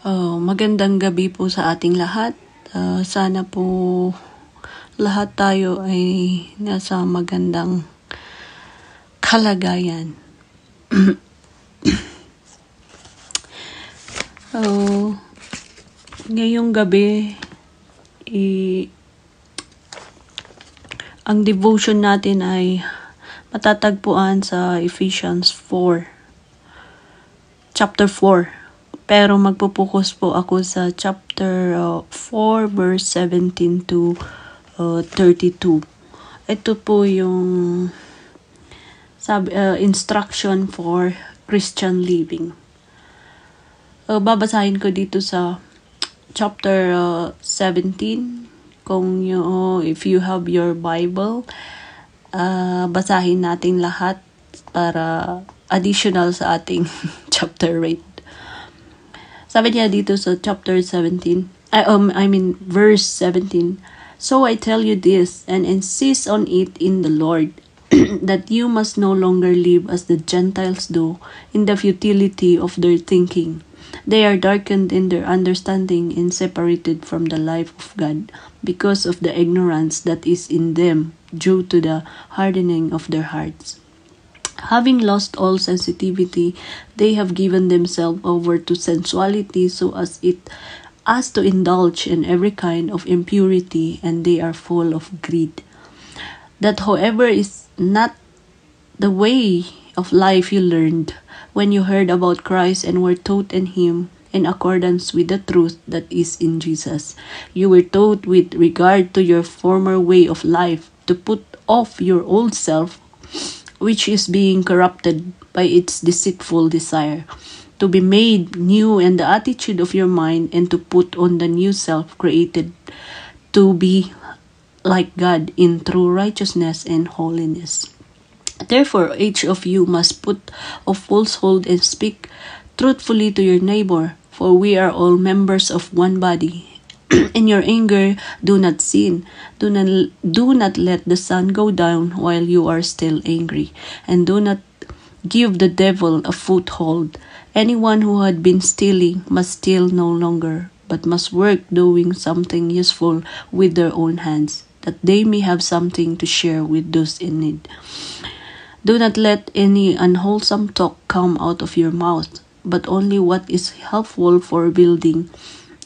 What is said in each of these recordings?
Magandang gabi po sa ating lahat. Sana po lahat tayo ay nasa magandang kalagayan. Ngayong gabi, ang devotion natin ay matatagpuan sa Ephesians 4, chapter 4. Pero magpupokus po ako sa chapter 4 verse 17 to 32. Ito po yung instruction for Christian living. Babasahin ko dito sa chapter 17. If you have your Bible, basahin natin lahat para additional sa ating chapter 8. Sabi niya dito sa chapter 17, verse 17, "So I tell you this, and insist on it in the Lord, that you must no longer live as the Gentiles do, in the futility of their thinking. They are darkened in their understanding and separated from the life of God, because of the ignorance that is in them, due to the hardening of their hearts. Having lost all sensitivity, they have given themselves over to sensuality so as to indulge in every kind of impurity, and they are full of greed. That however is not the way of life you learned when you heard about Christ and were taught in Him in accordance with the truth that is in Jesus. You were taught with regard to your former way of life to put off your old self, which is being corrupted by its deceitful desire, to be made new in the attitude of your mind, and to put on the new self, created to be like God in true righteousness and holiness. Therefore, each of you must put off falsehood and speak truthfully to your neighbor, for we are all members of one body. In your anger, do not sin. Do not let the sun go down while you are still angry, and do not give the devil a foothold. Anyone who had been stealing must steal no longer, but must work doing something useful with their own hands, that they may have something to share with those in need. Do not let any unwholesome talk come out of your mouth, but only what is helpful for building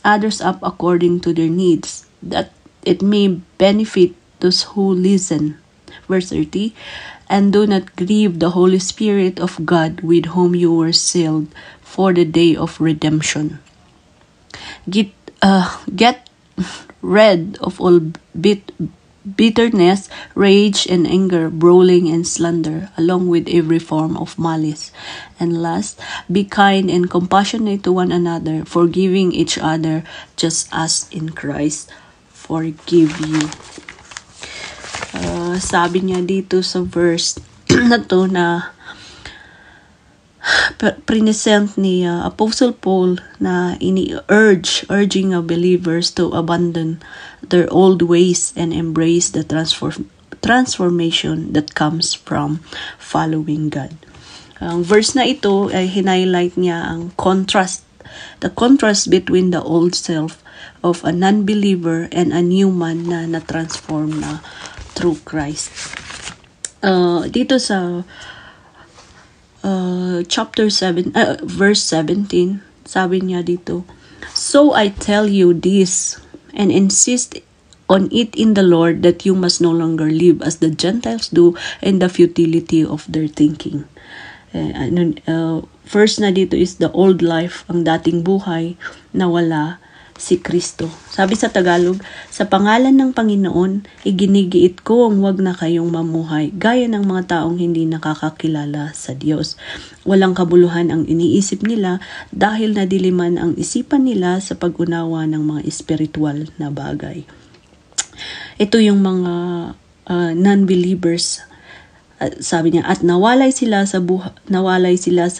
others up according to their needs, that it may benefit those who listen." Verse 30, "And do not grieve the Holy Spirit of God, with whom you were sealed for the day of redemption. Get rid of all bitterness, rage, and anger, brawling, and slander, along with every form of malice. And last, be kind and compassionate to one another, forgiving each other, just as in Christ forgive you." Sabi niya dito sa verse na to na present ni Apostle Paul na urging believers to abandon their old ways and embrace the transformation that comes from following God. Ang verse na ito ay highlight niya ang the contrast between the old self of a non-believer and a new man na na-transform na through Christ. Dito sa chapter 7, verse 17, sabi niya dito, "So I tell you this, and insist on it in the Lord, that you must no longer live as the Gentiles do in the futility of their thinking." First na dito is the old life, ang dating buhay na wala si Kristo. Sabi sa Tagalog, "Sa pangalan ng Panginoon, iginigiit ko ang wag na kayong mamuhay, gaya ng mga taong hindi nakakakilala sa Diyos. Walang kabuluhan ang iniisip nila dahil nadiliman ang isipan nila sa pag-unawa ng mga espiritual na bagay." Ito yung mga non-believers Sabi niya, at nawalay sila sa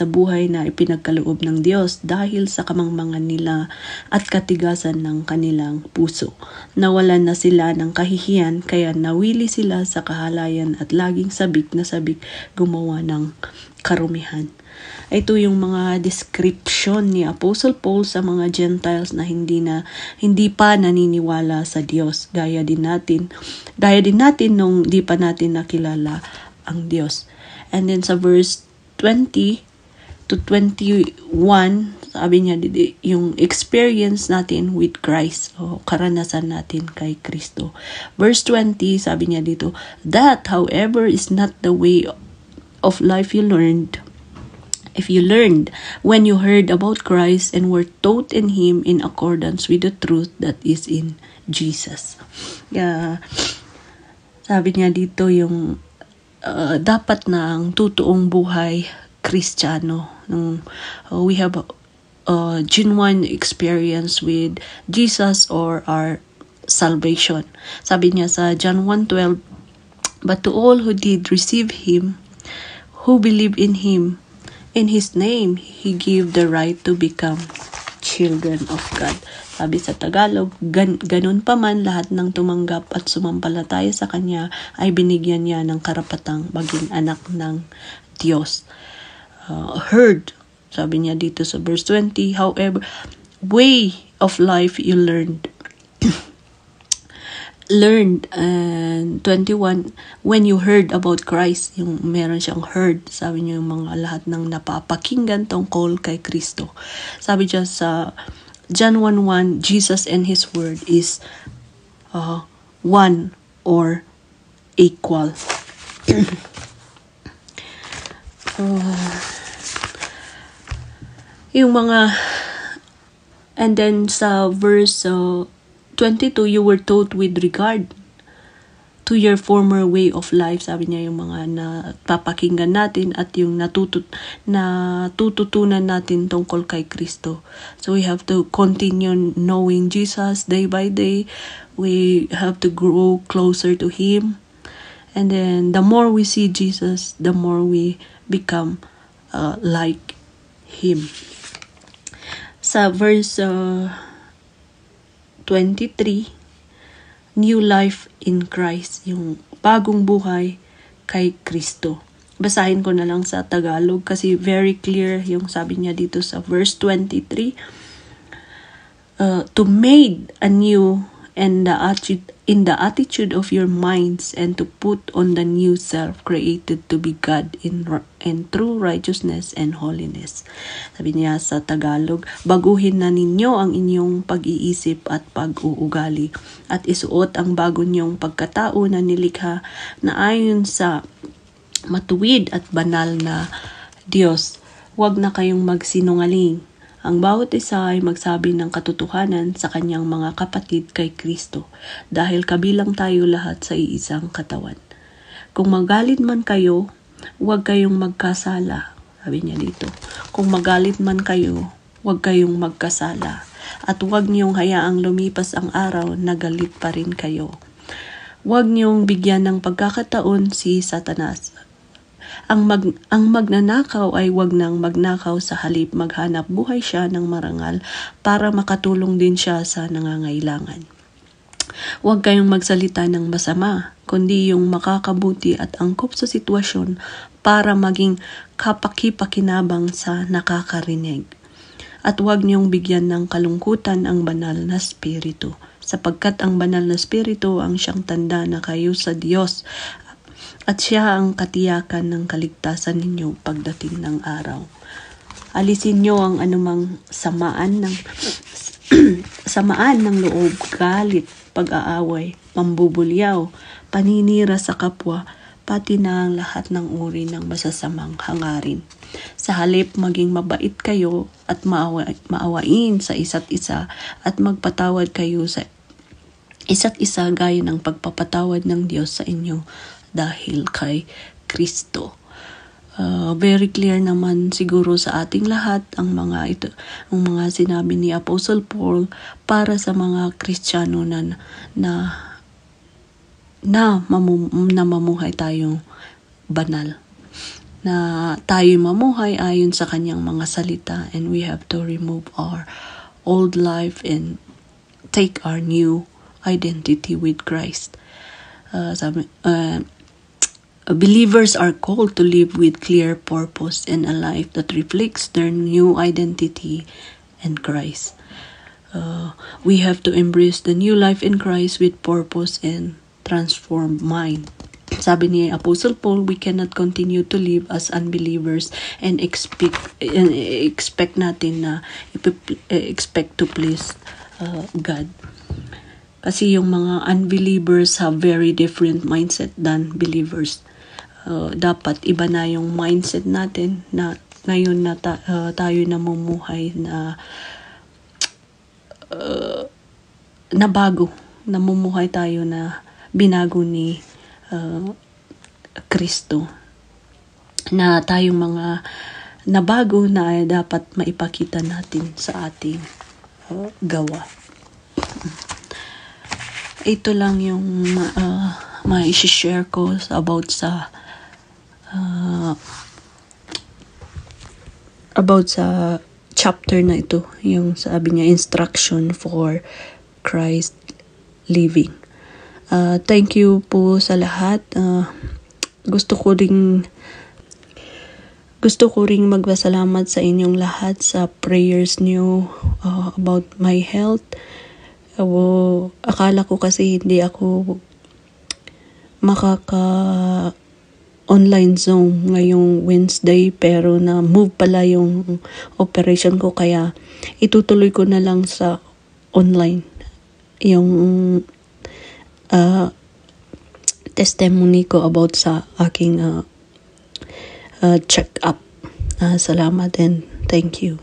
buhay na ipinagkaloob ng Diyos dahil sa kamangmangan nila at katigasan ng kanilang puso. Nawalan na sila ng kahihiyan, kaya nawili sila sa kahalayan at laging sabik na sabik gumawa ng karumihan. Ito yung mga description ni Apostle Paul sa mga Gentiles na hindi pa naniniwala sa Diyos. Gaya din natin nung di pa natin nakilala ang Diyos. And then sa verse 20 to 21, sabi niya yung experience natin with Christ, o karanasan natin kay Kristo. Verse 20, sabi niya dito, that however is not the way of life you learned. If you learned when you heard about Christ and were taught in Him in accordance with the truth that is in Jesus. Sabi niya dito yung dapat na ang totoong buhay Kristiyano. We have a genuine experience with Jesus or our salvation. Sabi niya sa John 1:12, but to all who did receive Him, who believe in Him, in His name, He gave the right to become children of God. Sabi sa Tagalog, ganun pa man lahat ng tumanggap at sumampalataya sa Kanya ay binigyan niya ng karapatang maging anak ng Diyos. Heard, sabi niya dito sa verse 20, however, way of life you learned. And 21, when you heard about Christ, yung meron siyang heard, sabi niya yung mga lahat ng napapakinggan tungkol kay Kristo. Sabi niya sa John 1:1, Jesus and His Word is one or equal. Yung mga, and then sa verse 22, you were taught with regard to your former way of life. Sabi niya yung mga napapakinggan natin at yung natututunan natin tungkol kay Kristo. So we have to continue knowing Jesus day by day. We have to grow closer to Him. And then the more we see Jesus, the more we become like Him. Sa verse 23, new life in Christ, yung bagong buhay kay Kristo. Basahin ko na lang sa Tagalog kasi very clear yung sabi niya dito sa verse 23. To made anew in the attitude of your minds and to put on the new self created to be God in true righteousness and holiness. Sabi niya sa Tagalog, baguhin na ninyo ang inyong pag-iisip at pag-uugali at isuot ang bago niyong pagkatao na nilikha na ayon sa matuwid at banal na Diyos. Huwag na kayong magsinungaling. Ang bawat isa ay magsabi ng katotohanan sa kanyang mga kapatid kay Kristo dahil kabilang tayo lahat sa iisang katawan. Kung magalit man kayo, huwag kayong magkasala. Sabi niya dito, kung magalit man kayo, huwag kayong magkasala. At huwag niyong hayaang lumipas ang araw na galit pa rin kayo. Huwag niyong bigyan ng pagkakataon si Satanas. Ang magnanakaw ay huwag nang magnakaw, sa halip maghanap buhay siya ng marangal para makatulong din siya sa nangangailangan. Huwag kayong magsalita ng masama, kundi yung makakabuti at angkop sa sitwasyon para maging kapaki-pakinabang sa nakakarinig. At huwag niyong bigyan ng kalungkutan ang banal na spirito, sapagkat ang banal na spirito ang siyang tanda na kayo sa Diyos at siya ang katiyakan ng kaligtasan ninyo pagdating ng araw. Alisin niyo ang anumang samaan ng loob, galit, pag-aaway, pambubulyaw, paninira sa kapwa, pati na ang lahat ng uri ng masasamang hangarin. Sa halip maging mabait kayo at maawain sa isa't isa at magpatawad kayo sa isa't isa gaya ng pagpapatawad ng Diyos sa inyo dahil kay Kristo. Very clear naman siguro sa ating lahat ang mga sinabi ni Apostle Paul para sa mga Kristiyano na mamuhay tayong banal. Na tayo'y mamuhay ayon sa kanyang mga salita, and we have to remove our old life and take our new identity with Christ. Believers are called to live with clear purpose and a life that reflects their new identity in Christ. We have to embrace the new life in Christ with purpose and transformed mind. Sabi ni Apostle Paul, we cannot continue to live as unbelievers and expect natin na expect to please God. Kasi yung mga unbelievers have very different mindset than believers. Dapat iba na yung mindset natin na ngayon na tayo namumuhay na bago. Namumuhay tayo na binago ni Kristo. Na tayong mga nabago na dapat maipakita natin sa ating gawa. Ito lang yung ma-share ko about sa chapter na ito, yung sabi niya, instruction for Christ living. Thank you po sa lahat. Gusto ko ring magpasalamat sa inyong lahat sa prayers niyo about my health. Akala ko kasi hindi ako online Zoom ngayong Wednesday, pero na-move pala yung operation ko, kaya itutuloy ko na lang sa online yung testimony ko about sa aking check-up. Salamat and thank you.